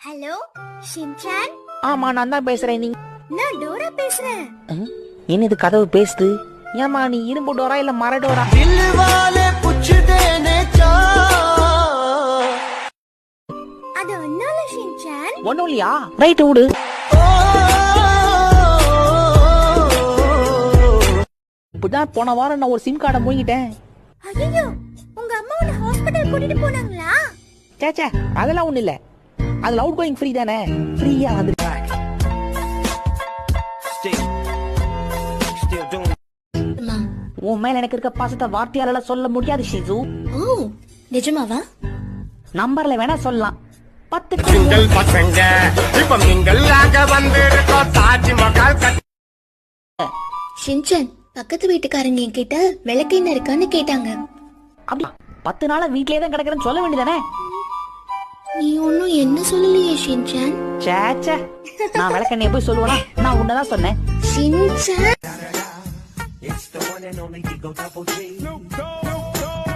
Hello Shinchan. ஆமா நான் தான் பேசுறேன். நீ நான் டோரா பேசுறேன். என்னது கதவு பேசுது? ஏமா நீ இரும்பு டோரா இல்ல மர டோரா? அது ஒண்ணுல ஷின்சான். ஒண்ணும் இல்லையா? ரைட் விடு. இப்பதான் போன வாரம் நான் ஒரு சிம் கார்டை மூங்கிட்டேன். ஐயோ, உங்க அம்மா உன்னை ஹாஸ்பிடல் கூட்டிட்டு போனாங்களா? சேச்சே அதெல்லாம் ஒண்ணு இல்ல. அதுல அவுட் கோயிங் ஃப்ரீ தானே, ஃப்ரீயா வந்து. உன் மேல எனக்கு இருக்க பாசத்தை வார்த்தையால சொல்ல முடியாது ஷிசு. ஓ நிஜமாவா? நம்பர்ல வேணா சொல்லலாம். 10 பசங்க இப்ப நீங்களாக வந்திருக்கோம் தாஜ்மஹால் கட்ட. ஷின்சான், பக்கத்து வீட்டுக்காரங்க என்கிட்ட விளக்கெண்ணெய் இருக்கான்னு கேட்டாங்க. அப்படி 10 நாளா வீட்லயே தான் கிடக்குறேன்னு சொல்ல வேண்டியதானே? நீ ஒன்னும் என்ன சொல்லலையே ஷின்சான். சேச்சே நான் விளக்கெண்ணெய் போய் சொல்லுவேனா? நான் உன்னதான் சொன்னேன். Shinchan. It's the one and only Eagle Double G.